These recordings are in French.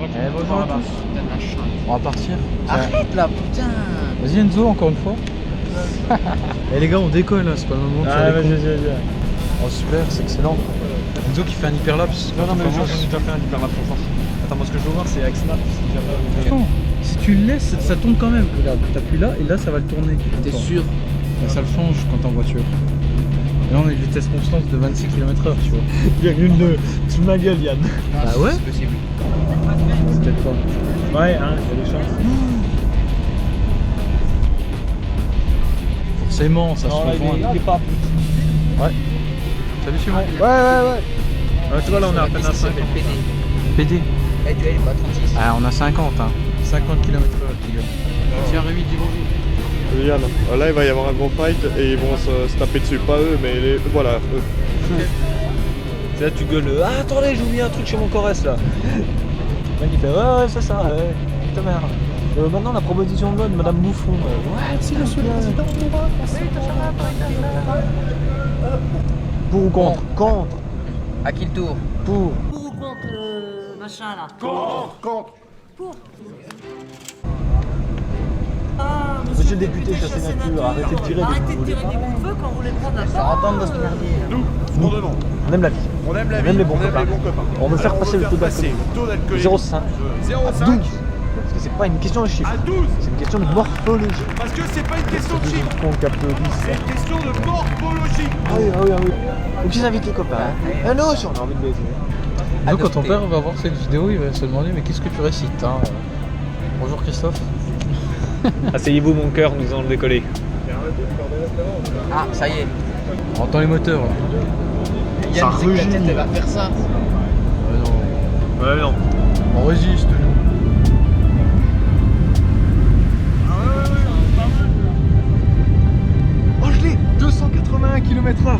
bonjour à tous. On va partir. Arrête là, putain. Vas-y Enzo, encore une fois. Et les gars, on décolle là, c'est pas le moment de faire les cons. Oh super, c'est excellent. Enzo qui fait un hyperlapse. Non, mais j'ai déjà fait un hyperlapse en force. Attends, moi ce que je veux voir c'est avec Snap. Attends, si tu le laisses, ça tourne quand même. Regarde, t'appuies là et là ça va le tourner. T'es sûr? Ça le change quand t'es en voiture. Et là on a une vitesse constante de 26 km/h, tu vois. Il y a une de sous ma gueule, Yann. Bah ouais. C'est possible. C'est peut-être pas. Ouais, hein, il y a des chances. Forcément, ça se Non, là, rejoint. il est pas. Ouais. Salut Simon. Ouais. Tu vois, là on est à peine à 5. PD. Eh, tu es pas 36. Ah, on a 50, hein. 50 km/h, les gars. Tiens, Rémi, dis bonjour. Yann, là il va y avoir un gros fight et ils vont se taper dessus, pas eux mais voilà eux. C'est là tu gueules, ah attendez j'ai oublié un truc chez mon Corrèze là. Le mec il fait ouais c'est ça, ta mère. Maintenant la proposition de loi de Madame Bouffon. Ouais c'est le président. Pour ou contre? Contre. À qui le tour? Pour. Pour ou contre le machin là? Contre. Pour. Monsieur le député, ça c'est nature, arrêtez de tirer Arrêtez des de tirer des coups de feu quand vous voulez prendre la Ça parole. entendre dans ce merdier. Nous, ce qu'on demande, On aime la vie. on aime la On vie, aime les bons copains. On veut faire passer le taux d'alcool. taux d'alcool 0,5 à 0,5 12. Parce que c'est pas une question de chiffre, à 12 c'est une question de morphologie. parce que c'est pas une question de chiffre, Qu'on applaudisse. c'est une question de morphologie. Ah oui. Donc ils invitent les copains. Ah non, si on a envie de baiser. Donc quand ton père va voir cette vidéo, il va se demander mais qu'est-ce que tu récites hein. Bonjour Christophe. Asseyez-vous mon cœur, nous allons le décoller. Ah, ça y est. On entend les moteurs là. Yann disait que la tête elle va faire ça. Ouais non. On résiste nous. Oh je l'ai 281 km/h.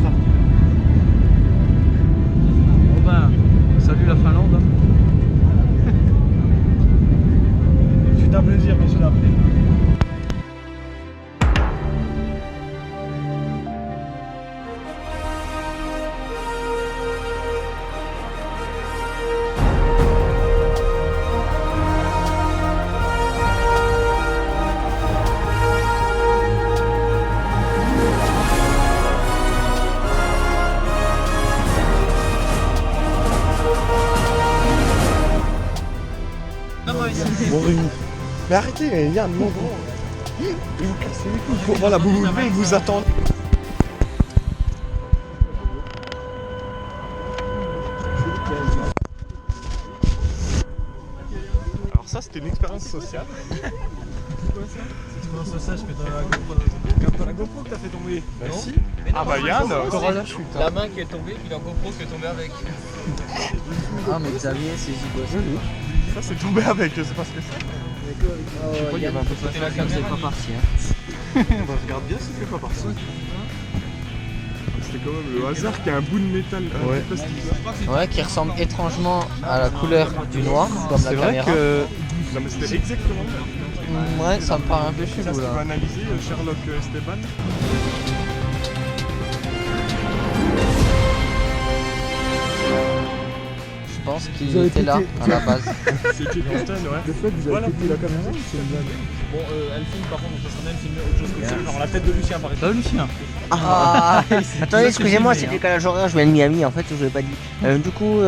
Bon ben, salut la Finlande. C'est un plaisir, monsieur Lapré. Bon Rémi. Mais arrêtez Yann, non. Vous cassez les couilles. Voilà, vous attendez. Alors ça c'était une expérience sociale. Ça, je fais dans la GoPro. Regarde pas la GoPro que t'as fait tomber. Merci. Ah bah Yann, La chute. La main qui est tombée, puis la GoPro qui est tombée avec. Ah mais Xavier c'est gigot. ça c'est tombé avec, je sais pas ce que c'est. Oh, Yann, côté la caméra. C'est pas parti hein. Bah regarde bien si c'est pas parti. C'était quand même le hasard qui a un bout de métal plastique. Ouais, qui ressemble étrangement à la couleur du noir, comme la C'est vrai caméra. que... Non mais c'était exactement le même. Ouais, ça me paraît un peu Ça chelou c'est là. analysé Sherlock Esteban. Je pense qu'il était là à la base. C'était Houston, ouais. Le fait que vous avez pété la caméra, c'est une blague. Bon, elle filme par contre, ça serait bien de filmer autre chose que ça. Genre la tête de Lucien par exemple. Salut Lucien. Ah, attendez, excusez-moi, c'est décalage horaire, je viens de Miami en fait, je vous l'ai pas dit. Du coup,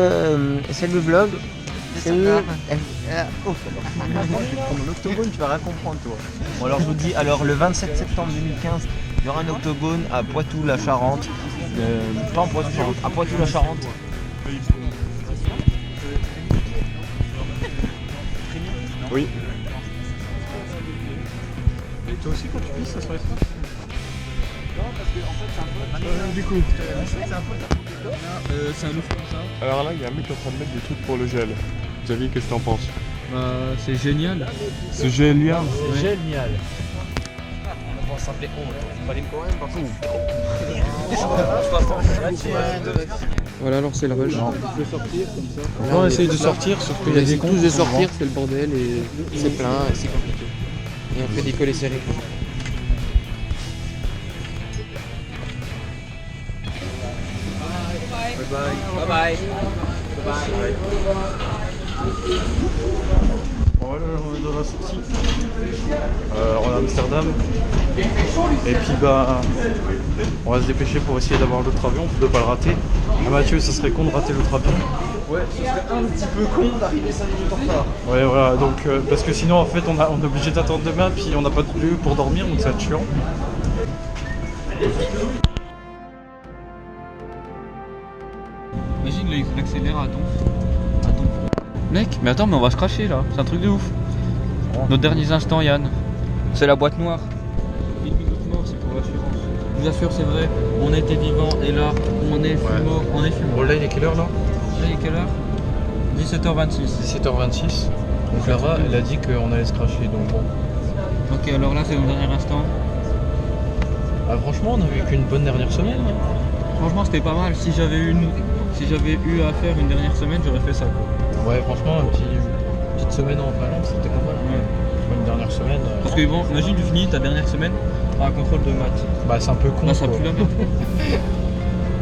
c'est le vlog. C'est Pendant l'octogone, tu vas rien comprendre, toi. Bon, alors je vous dis, alors le 27 septembre 2015, il y aura un octogone à Poitou-la-Charente. Pas en Poitou-Charente, à Poitou-la-Charente. Oui. Et toi aussi quand tu vis ça serait ça. Du coup. C'est un ouf comme ça. Alors là, il y a un mec qui est en train de mettre des trucs pour le gel. Xavier, qu'est-ce que t'en penses? C'est génial. C'est génial. Génial. On s'appelait honte. Il fallait quand même partir. Voilà alors c'est le rush. On peut sortir comme ça. Là, on essaye de sortir sauf qu'il y a des cons. tous de qui sont sortir, c'est le bordel et c'est plein et c'est compliqué. Et on fait des collets serrés. Bye bye. Bye bye. Bye bye. Voilà, on est dans la sortie. En Amsterdam. Et puis bah, on va se dépêcher pour essayer d'avoir l'autre avion, de ne pas le rater. Ah, Mathieu, ça serait con de rater l'autre avion. Ouais, ce serait un petit peu con d'arriver 5 minutes en retard. Ouais, voilà, donc parce que sinon en fait on est obligé d'attendre demain, puis on n'a pas de lieu pour dormir, donc ça va être chiant. Imagine, là, il accélère à ton. Mec, mais attends, mais on va se cracher là, c'est un truc de ouf. Nos derniers instants, Yann. C'est la boîte noire. 8 minutes mort, c'est pour l'assurance. Je vous assure, c'est vrai, on était vivants et là, on est mort, on est fumé. Bon, là il est quelle heure là? Là, il est quelle heure 17h26. 17h26. Donc Lara, elle a dit qu'on allait se cracher, donc bon. Ok, alors là, c'est le dernier instant. Ah, franchement, on a vécu une bonne dernière semaine. Franchement, c'était pas mal. Si j'avais eu à faire une dernière semaine, j'aurais fait ça quoi. Ouais, franchement, une petite semaine en Finlande, c'était pas mal. Ouais. Une dernière semaine. Parce que bon, imagine tu finis ta dernière semaine à un contrôle de maths. Bah, c'est un peu con. Là, ça quoi. pue la merde.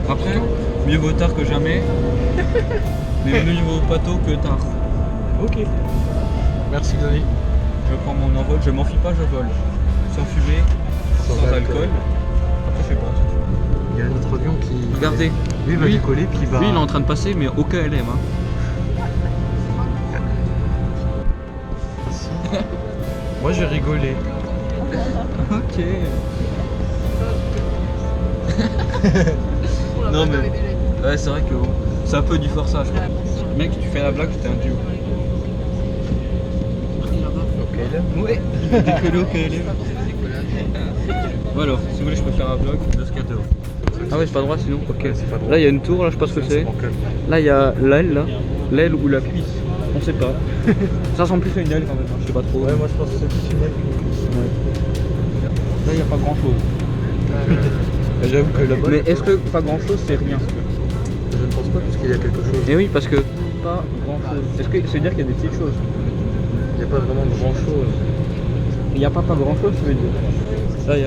Après, mieux vaut tard que jamais. Mais mieux vaut pas tôt que tard. Ok. Merci Xavier. Je prends mon envol, je m'enfuis pas, je vole. Sans fumée, sans alcool. Après, je sais pas. Il y a un autre avion qui. Regardez, Lui va décoller, puis lui il est en train de passer, mais au KLM. Hein. Moi j'ai rigolé. Ok. Non mais. Ouais, c'est vrai que c'est un peu du forçage. Mec, tu fais la blague, t'es un duo. Ouais. Décoller au KLM. Bon alors, si vous voulez, je peux faire un vlog de ce qu'il y a dehors. Ah ouais, c'est pas droit sinon. Ok. Là, il y a une tour, là, je sais pas ce que c'est. Là, il y a l'aile, là. L'aile ou la cuisse. On sait pas. Ça ressemble plus à une aile quand même, hein. Je sais pas trop. Ouais, moi je pense que c'est plus une aile. Là, il n'y a pas grand chose. J'avoue que là-bas. Mais est-ce que pas grand chose, c'est rien? Je ne pense pas, parce qu'il y a quelque chose. Eh oui, parce que pas grand chose. Est-ce que ça veut dire qu'il y a des petites choses? Il n'y a pas vraiment de grand chose. Il n'y a pas grand chose, ça veut dire. Là, il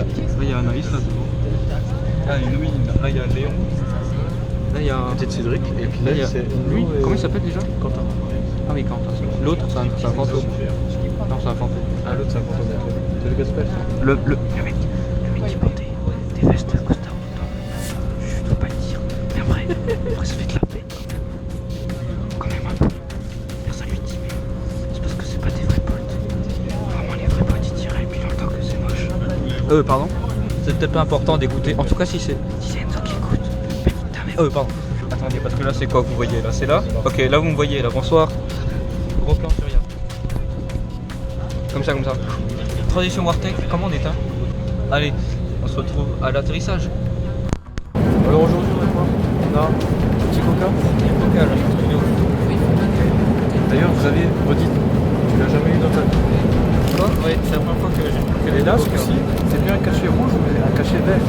y a Anaïs là devant. Là, il y a Louis, là, il y a Léon. Là, il y a. Peut-être Cédric, et puis Là, il y a. c'est. Lui, comment il s'appelle déjà? Quentin. Ah oui, Quentin. L'autre, c'est un fantôme. Non, c'est un fantôme. Ah, l'autre c'est un fantôme. C'est le gospel. Le mec qui portait des vestes à Costa Rica. Je dois pas le dire. Mais après ça fait de la peine. Quand même un peu. Personne lui dit, mais c'est parce que c'est pas des vrais potes. Vraiment, les vrais potes ils diraient, et puis longtemps que c'est moche. Pardon? C'est peut-être pas important d'écouter. En tout cas, si c'est Enzo qui écoute. Putain, mais. Pardon. Attendez, parce que là, c'est quoi que vous voyez là? C'est là? Ok, là, vous me voyez là. Bonsoir. Gros plan sur Yann. Comme ça, comme ça. Transition Wartech, comment on éteint? Allez, on se retrouve à l'atterrissage. Alors aujourd'hui on a quoi? On a un petit coca. Coca à la studio. D'ailleurs Xavier, redite, tu l'as jamais eu dans ta vie. Quoi? Ouais, c'est la première fois que j'ai. Et là ce coup-ci, c'est bien un cachet rouge mais un cachet vert.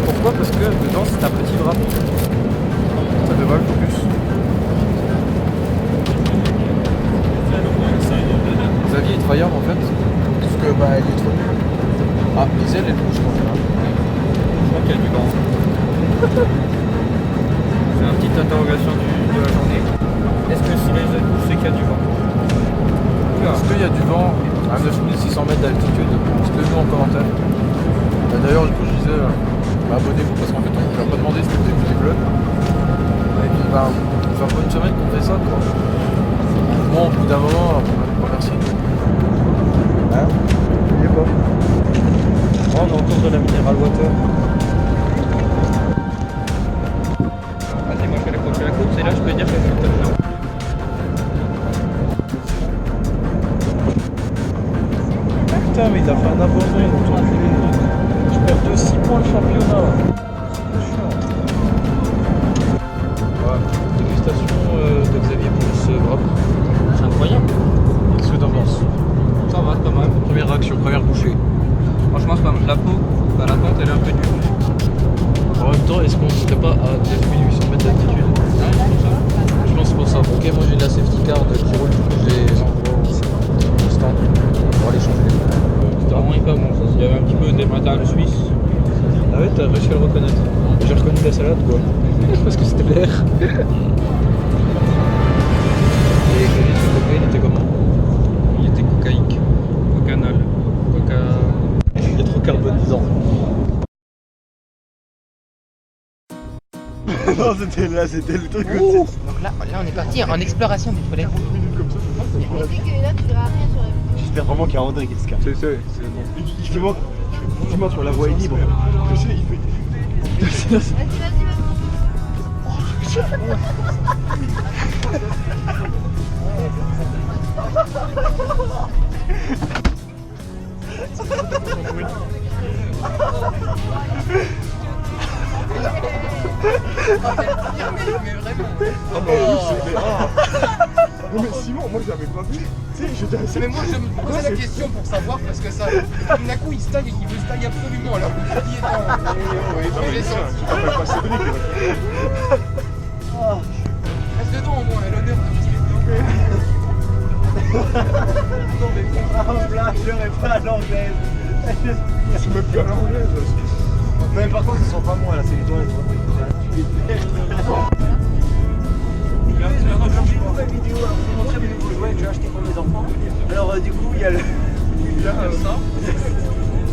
Pourquoi? Parce que dedans c'est un petit drapeau. Ça te va le focus. Xavier il travaille en fait. Parce que bah il est trop nul. Ah, les ailes elles bougent quand même. Je crois qu'il y a du vent. C'est une petite interrogation de la journée. Est-ce que si les ailes bougent, c'est qu'il y a du vent? Est-ce qu'il y a du vent à 9600 mètres d'altitude? Dites-le-nous en commentaire. D'ailleurs, je disais, abonnez-vous parce qu'en fait, on ne vous a pas demandé si vous écoutez le vlog. Et puis, ça fait un peu une semaine qu'on fait ça, quoi. Bon, au bout d'un moment, on va pas merci. Hein? N'oubliez pas. Oh, on est autour de la Mineral Water. Vas-y, moi je fais la course et là je peux dire que je suis top. Putain, mais il a fait un abandon, il est enculé. Je perds de 6 points le championnat. Voilà, dégustation de Xavier pour ce wrap. C'est incroyable. Qu'est-ce que t'en penses? Ça va, c'est pas mal. Première réaction, première bouchée. Franchement, c'est pas mal. La peau, bah, la pente elle est un peu dure. En même temps, est-ce qu'on serait pas à 9800 mètres d'altitude? Je pense que c'est pour ça. Ok, moi j'ai de la safety car qui roule, du coup je les envoie au stand pour aller changer les pneus. C'était vraiment hyper bon ça. Il y avait un petit peu des matériels suisses. Ah ouais, t'as réussi à le reconnaître. J'ai reconnu la salade quoi. Parce que c'était l'air. Et Xavier, Non, c'était là, c'était le truc. Donc là, on est parti en exploration des toilettes. J'espère vraiment qu'il y a André qui se cache. C'est Justement, sur la voie est libre. Je sais, il fait. Non mais Simon, moi j'avais pas vu. Tu sais, j'étais assez. Mais moi je me posais la question pour savoir parce que ça. D'un coup il se taille et il veut se tailler absolument alors que le dit est en descente. Tu t'appelles pas Cédric. Reste dedans au moins, elle a l'honneur de rester dedans. Non mais là, je l'aurais pas à l'anglaise. C'est même plus à l'anglaise. Mais par contre, ils sont pas moi là, c'est les toilettes. J'ai une vidéo, alors je vais montrer mes nouveaux jouets que j'ai achetés pour mes enfants. Alors du coup, il y a le... Il y a ça.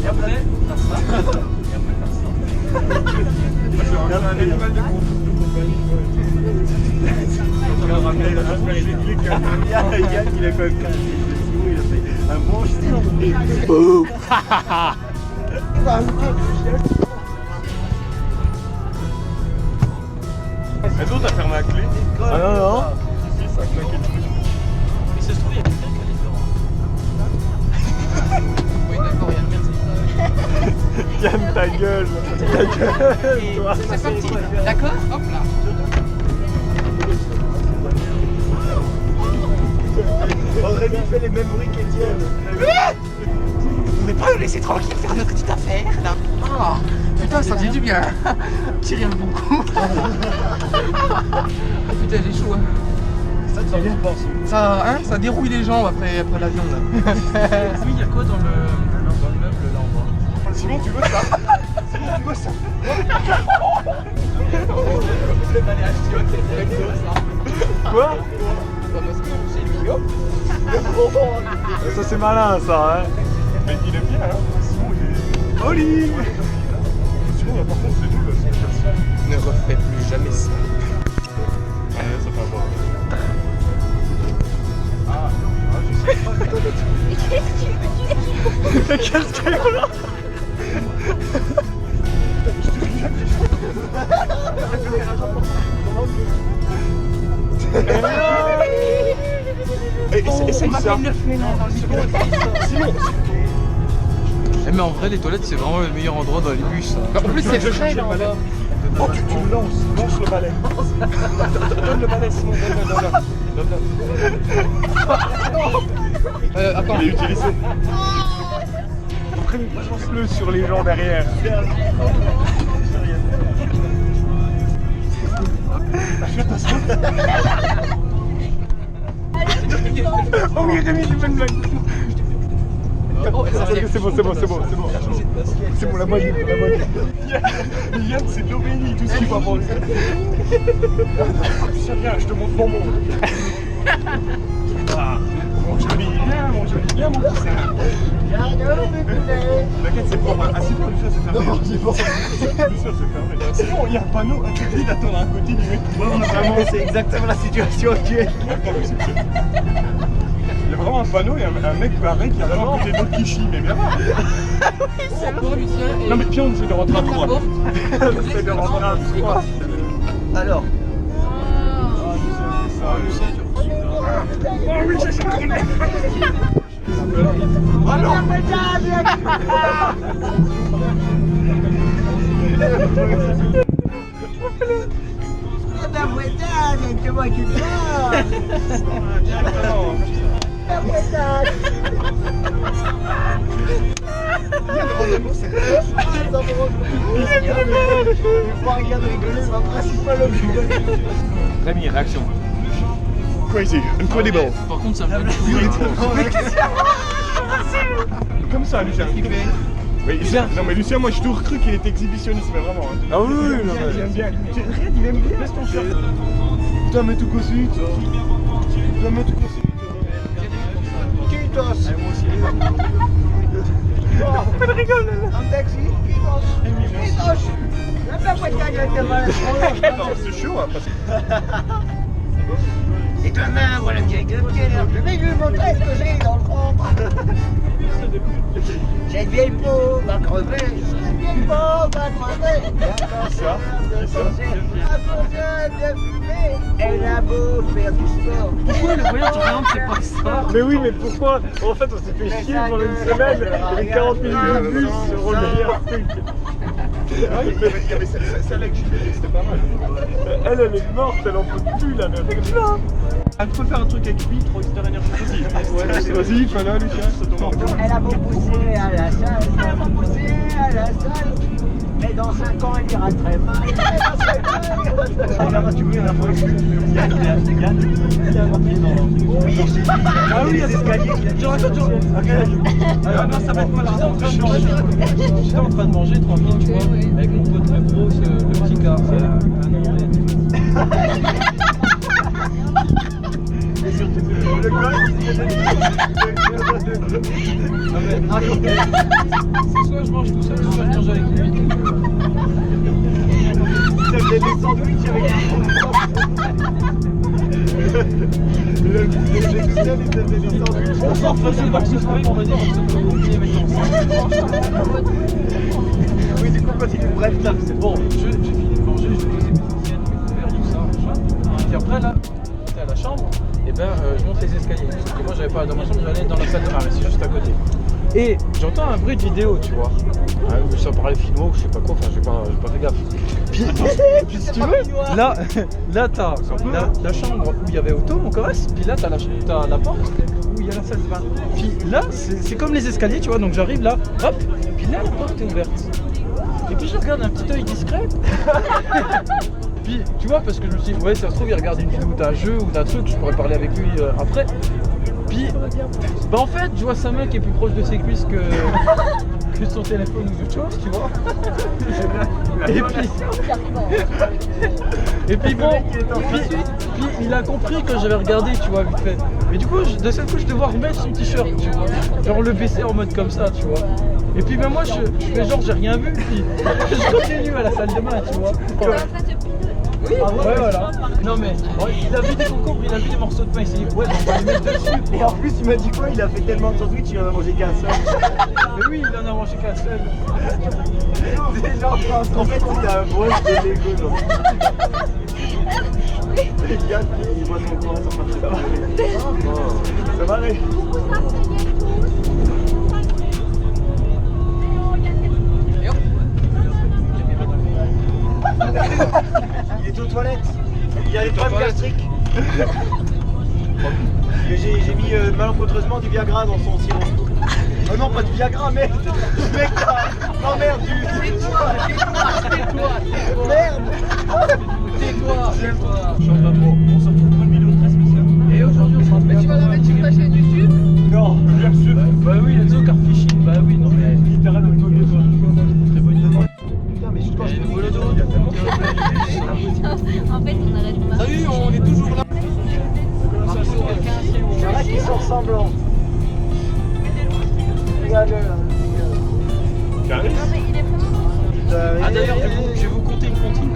Et après, faire ça. Et après, faire ça. C'est un animal de groupe. Yann, il a quand même fait un bon style. Mais toi, t'as fermé la clé? Ah non, non. Si, ça a claqué le truc. Mais ça se trouve, il y a quelqu'un qui a des torrents. Oui, d'accord, Yann, merci. Yann, ta gueule. Ta gueule, toi. C'est parti, d'accord? Hop là. Aurélie fait les mêmes bruits qu'Étienne. Vous pouvez pas nous laisser tranquille faire notre petite affaire là. Ah, putain, ça fait du bien. Tirer un bon coup. Ah, putain, j'ai chaud. Hein. Ça, tu penses? Ça, hein, ça dérouille les jambes après l'avion là. Oui, il y a quoi dans le meuble là en bas? Simon, tu veux ça? Simon, tu veux ça? Quoi? Parce que c'est lui, hop. Ça, c'est malin, ça, hein? Mais il est bien, hein? Simon, il est... Oli! Simon, là, par contre, c'est nul, là, c'est personne. Ne refais plus jamais ça. Ça fait avoir. Qu'est-ce qu'il y a là? C'est ma peine de fumée dans le micro. Simon! Eh mais en vrai les toilettes c'est vraiment le meilleur endroit dans les bus. En plus c'est frais là en bas. Oh, tu le lance le balai. Donne le balai, Simon, donne-le. Attends. Il est utilisé. Après, lance-le sur les gens derrière. Oh oui, Rémi, j'ai fait une blague. Oh, C'est bon. C'est bon, la moitié. Yann, c'est de l'obélie, tout ce qu'il va prendre. Tiens, viens, je te montre mon monde. Ah, mon joli, viens, mon cousin. T'inquiète, c'est bon. Ah, c'est bon, Lucien, c'est fermé. Non, c'est bon. Lucien, c'est fermé. Sinon, il y a un panneau interdit d'attendre à côté du mec. Vraiment, c'est exactement la situation actuelle. Il y a vraiment un panneau et un mec pareil qui attend à côté d'autres qui chient, mais bien voir. Oui, c'est bon, Lucien. Non, mais viens, on essaie de rentrer à droite. On essaie de rentrer à droite. Alors. Ah, Lucien, tu retires. Oh oui, j'ai compris. Alors. Rémi, réaction. Crazy, incredible. Par contre ça me fait Comme ça, Lucien. Mais, non mais Lucien, moi je toujours cru qu'il était exhibitionniste, mais vraiment. Hein. Ah oui, non, mais j'aime bien. Regarde, il aime bien. Laisse ton shirt. Putain, mets tout cossu. Putain, mets tout cossu. Kitos. Pourquoi tu rigoles là? Un taxi, Kitos. C'est chaud, hein, parce que... Et demain, voilà vieille de pierre, je vais lui montrer ce que j'ai dans le ventre. Cette vieille peau va crever, cette vieille peau va crever. Attention, de fumer, elle a beau faire du sport. Pourquoi le voyage vraiment c'est pas ça? Mais oui, mais pourquoi? En fait, on s'est fait chier pendant une semaine, et 40 minutes de bus sur le meilleur truc. Il y avait celle-là que j'ai fait, c'était pas mal. Elle est morte, elle en peut plus, la meuf. Elle peut faire un truc avec lui, trop Easter Energy. Vas-y, fais-le, Lucas, ça tombe. Elle a beau pousser à la salle, elle a beau pousser à la salle. Mais dans 5 ans, elle ira très mal. Mais dans 5 ans, elle ira très mal. Regarde, tu veux, la fois, Yann, il a un pied dans le... Oui, ah oui, il y a des escaliers. Je raconte, ah non, ça va être mal. J'étais en train de manger tranquille, tu vois, avec mon pote le gros, le petit gars, un anglais. Et surtout, le gars, c'est soit je mange tout seul, soit je mange avec lui. Il faisait des sandwichs avec on s'en faisait le morceau de fruits, on va dire morceau de fruits avec oui, du coup, bref, là, c'est bon. J'ai fini de manger, j'ai posé mes assiettes, mes couverts, tout ça, machin. Et après, là, j'étais à la chambre, et ben, je monte les escaliers. Parce que moi, j'avais pas dans ma chambre, j'allais dans la salle de bain, mais c'est juste à côté. Et j'entends un bruit de vidéo, tu vois. Ça parlait filmo ou je sais pas quoi, enfin, j'ai pas fait gaffe. Puis si tu veux, là t'as la chambre où il y avait Auto, mon caresse, puis là t'as la porte où il y a la salle de bain. Puis là, c'est comme les escaliers, tu vois, donc j'arrive là, hop, puis là la porte est ouverte. Et puis je regarde un petit œil discret. Puis tu vois, parce que je me suis dit, ouais, ça se trouve, il regarde une vidéo d'un jeu ou d'un truc, je pourrais parler avec lui après. Puis, bah en fait, je vois sa main qui est plus proche de ses cuisses que de son téléphone ou d'autre chose, tu vois. Et puis bon, puis il a compris que j'avais regardé, tu vois, vite fait. Mais du coup, de seul coup, je devais remettre son t-shirt, tu vois. Genre le baisser en mode comme ça, tu vois. Et puis ben moi, je fais genre, j'ai rien vu, puis je continue à la salle de bain, tu vois. Oui, ah ouais, voilà. Non mais, il a vu des concombres, il a vu des morceaux de pain, il s'est dit, ouais, on va les mettre dessus. Et en plus, il m'a dit quoi? Il a fait tellement de sandwich, il en a mangé qu'un seul. Mais oui, il en a mangé qu'un seul. C'est genre, en fait, il a un broche de Lego, genre. Yann, il voit son corps, ça marche pas. Ça va aller. Il est aux toilettes. Il a des problèmes gastriques. J'ai mis malencontreusement du Viagra dans son sirop. Oh non, pas du Viagra, merde. Mec, non merde, tais-toi. Merde. Tais-toi. Change pas trop. On se retrouve pour une vidéo très spéciale. Et aujourd'hui, on sera... Mais tu vas la mettre sur ta chaîne YouTube? Non, bien sûr. Bah oui, Enzo Carfishing. Bah oui, non mais... Littéralement, de toi. Très bonne idée. Putain, mais je pense que... En fait, on arrête pas. Salut, on est toujours là. Il y en a qui sont ressemblants. Regarde-le. Ah d'ailleurs, je vais vous conter une comptine.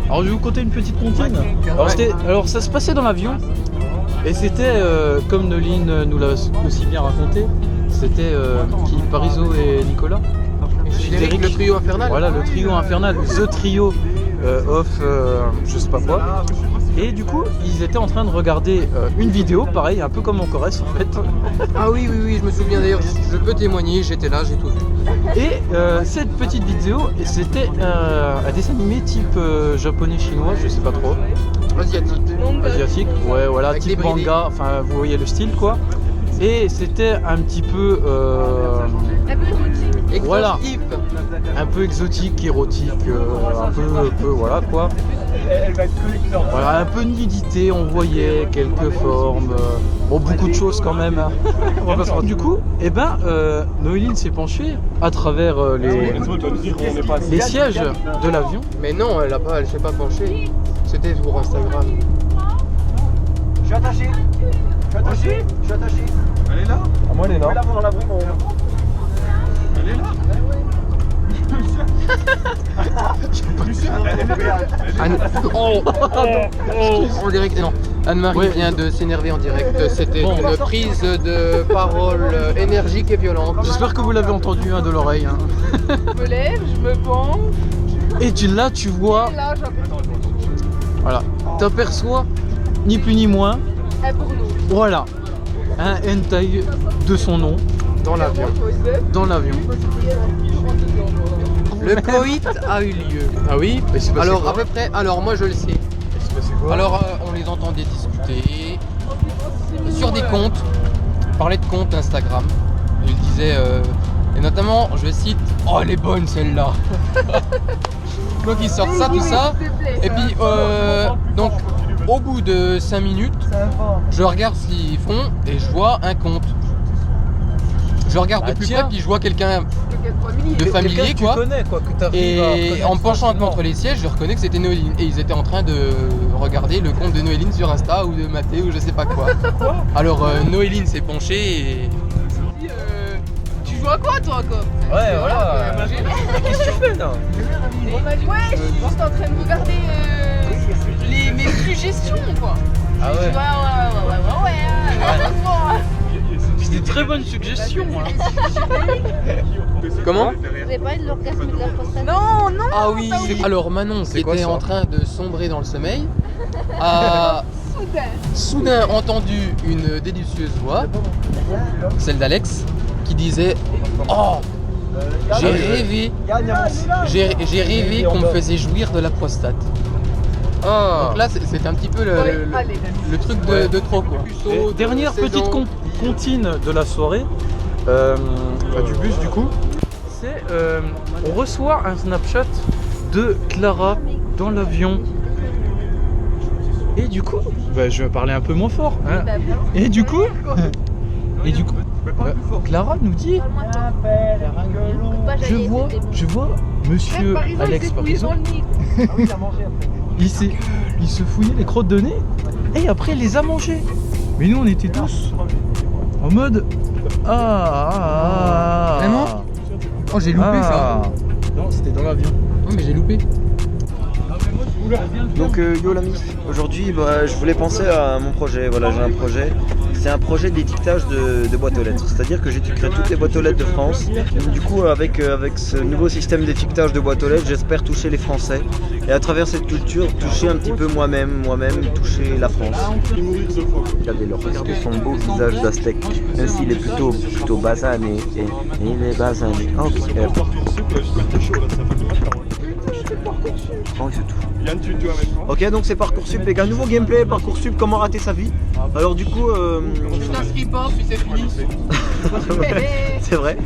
Alors je vais vous conter une petite comptine. Alors ça se passait dans l'avion. Et c'était, comme Noline nous l'a aussi bien raconté, c'était Parizeau et Nicolas. Générique, le trio infernal. Voilà, le trio infernal, The Trio of je sais pas quoi. Et du coup, ils étaient en train de regarder une vidéo, pareil, un peu comme en Corrèze en fait. Ah oui, je me souviens d'ailleurs, je peux témoigner, j'étais là, j'ai tout vu. Et cette petite vidéo, c'était un dessin animé type japonais, chinois, je sais pas trop. Asiatique, ouais, voilà, avec type des bridés. manga, enfin vous voyez le style quoi. Et c'était un petit peu voilà, un peu exotique, érotique, un peu voilà quoi. Elle va être collector. Voilà, un peu de nudité, on voyait quelques formes, bon beaucoup de choses quand même. Hein. On va pas se rendre. Du coup, Noéline s'est penchée à travers les sièges de l'avion. Mais non, elle s'est pas penchée. C'était pour Instagram. Je suis attaché. Ah, moi, elle est là. Là, dans la brume, Elle est là. En direct, non. Anne-Marie vient de s'énerver en direct. C'était une prise de parole énergique et violente. J'espère que vous l'avez entendu de l'oreille. Hein. Je me lève, je me penche, Et là, tu vois, et là j'aperçois voilà, t'aperçois ni plus ni moins, un porno. voilà, un hentai de son nom Dans l'avion. dans l'avion. Le coït a eu lieu. Ah oui? Alors à peu près, alors moi je le sais. Alors on les entendait discuter sur des comptes, parler de comptes Instagram. Ils disaient, et notamment, je cite, oh elle est bonne celle-là. Donc ils sortent ça, tout ça. Et puis donc au bout de 5 minutes, je regarde ce qu'ils font et je vois un compte. Je regarde de plus près puis je vois quelqu'un de familier Tu quoi. connais quoi, que t'arrives à Et connaître en me penchant un peu facilement. entre les sièges, je reconnais que c'était Noéline. Et ils étaient en train de regarder le compte de Noéline sur Insta ou de mater ou je sais pas quoi. Alors Noéline s'est penchée et... Tu joues à quoi toi encore? Ouais, voilà. Qu'est-ce que tu fais là? On m'a dit ouais, je suis juste en train de regarder mes suggestions quoi. Ah ouais. Ouais. C'est des très bonnes suggestions. Comment? Vous avez parlé de l'orgasme de la prostate? Non, non. Ah oui, alors Manon qui quoi, était ça en train de sombrer dans le sommeil a soudain entendu une délicieuse voix, celle d'Alex, qui disait oh j'ai rêvé, j'ai rêvé qu'on me faisait jouir de la prostate. Donc là c'est un petit peu le truc de trop quoi. Et dernière petite comptine de la soirée, du bus du coup, c'est on reçoit un Snapchat de Clara dans l'avion. Et du coup, je vais parler un peu moins fort. Hein. Et du coup, Clara nous dit, je vois Monsieur Alex Parisot, il se fouillait les crottes de nez et après il les a mangées. Mais nous on était tous en mode Vraiment? Oh j'ai loupé ça. Non, c'était dans l'avion. Oh mais j'ai loupé. Donc yo l'ami, aujourd'hui je voulais penser à mon projet, voilà j'ai un projet. C'est un projet d'étiquetage de boîtes aux lettres, c'est-à-dire que j'étiqueterai toutes les boîtes aux lettres de France. Du coup avec ce nouveau système d'étiquetage de boîtes aux lettres, j'espère toucher les Français. Et à travers cette culture, toucher un petit peu moi-même, toucher la France. Regardez-le, regardez son beau visage d'Aztèque, même s'il est plutôt basané. Et il est basané. Oh, oh, c'est tout. Ok, donc c'est Parcoursup, les gars, nouveau gameplay, Parcoursup, comment rater sa vie. Alors du coup, Putain ce qui pense, puis c'est fini. ouais, c'est vrai.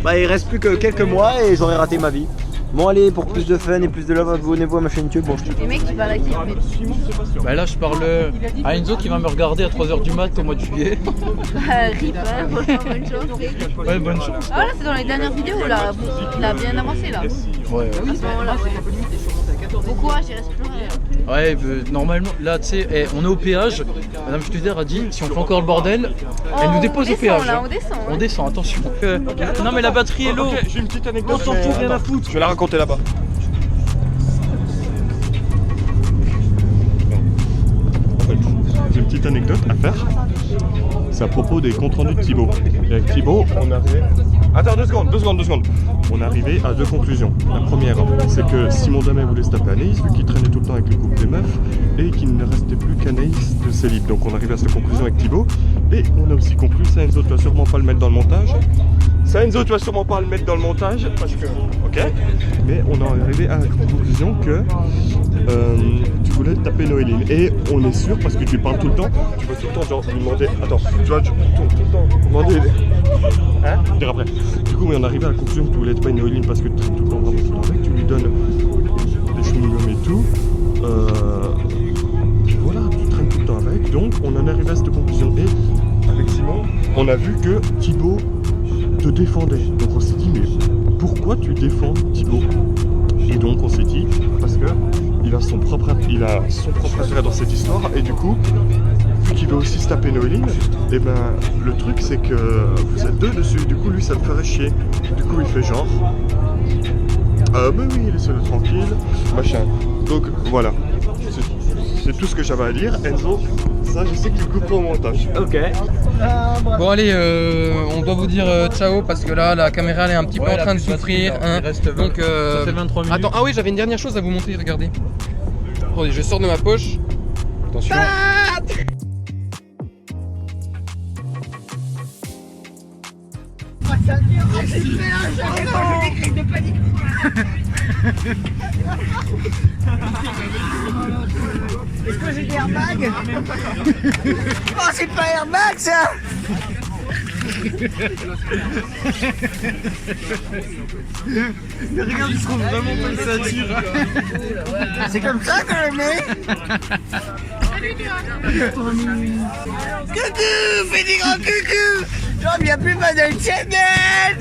Bah il reste plus que quelques mois et j'aurai raté ma vie. Bon allez, pour plus de fun et plus de love, abonnez-vous à ma chaîne YouTube. Bon, je Les mecs, tu parles à qui en fait? Bah là je parle à Enzo qui va me regarder à 3h du mat au mois de juillet. RIP, hein, bonne chance. Ouais, bonne chance. Ah là, c'est dans les dernières vidéos là, il a bien avancé là. Ouais. À ce moment-là, ouais. Bon courage, il reste plus rien. Ouais, normalement, là, tu sais, on est au péage. Madame Studer a dit, si on fait encore le bordel, elle nous dépose au péage. Là, hein. on descend. On descend, attention. Non, mais la batterie est low. Ok, j'ai une petite anecdote. On s'en fout, rien à foutre. Je vais la raconter là-bas. En fait, j'ai une petite anecdote à faire. C'est à propos des comptes rendus de Thibaut. Et avec Thibaut, on arrivait... Attends, deux secondes. On arrivait à deux conclusions. La première, c'est que Simon Damet voulait se taper Anaïs, vu qu'il traînait tout le temps avec le couple des meufs, et qu'il ne restait plus qu'Anaïs de Célib. Donc on arrivait à cette conclusion avec Thibaut. Et on a aussi conclu, ça Enzo, tu vas sûrement pas le mettre dans le montage. Parce que... Ok. Mais on est arrivé à la conclusion que tu voulais taper Noéline. Et on est sûr, parce que tu parles tout le temps, tu vas tout le temps genre lui demander... Attends, tu vas tout le temps demander... Hein? Je dirai après. Du coup, mais on est arrivé à la conclusion que tu voulais taper Noéline parce que tu traînes tout le temps vraiment tout le temps avec, tu lui donnes des chewing-gums et tout. Voilà, tu traînes tout le temps avec. Donc on en est arrivé à cette conclusion. Et avec Simon, on a vu que Thibaut te défendait. Donc on s'est dit, mais pourquoi tu défends Thibaut? Et donc on s'est dit, parce que il a son propre intérêt dans cette histoire. Et du coup, vu qu'il veut aussi se taper Noéline, et ben le truc c'est que vous êtes deux dessus. Du coup lui ça le ferait chier. Du coup il fait genre. bah oui, laissez-le tranquille, machin. Donc voilà, c'est tout ce que j'avais à dire. Enzo, ça je sais que tu coupes au montage. Ok. Bon allez, on doit vous dire ciao parce que là la caméra elle est un petit peu en train de souffrir. Hein. Donc ça fait 23 minutes. attends, ah oui j'avais une dernière chose à vous montrer, regardez. Attendez, je sors de ma poche. Attention. Est-ce que j'ai des airbags? Oh, c'est pas airbag ça! Mais regarde, il se trouve vraiment pas une ceinture. C'est comme ça que je mets. Coucou, fais des grands coucou. J'en viens plus pas de channel.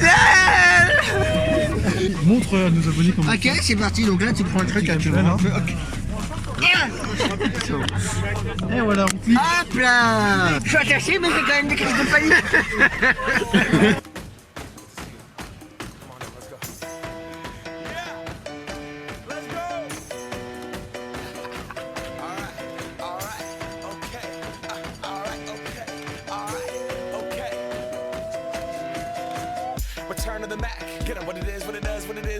Montre à nos abonnés comment. Ok, c'est parti. Donc là, tu prends le truc à tu vois. Ok. Et voilà, on clique. Hop là. Je suis attaché, mais j'ai quand même des crises de panique. Return to the Mac, get up what it is, what it does, what it is.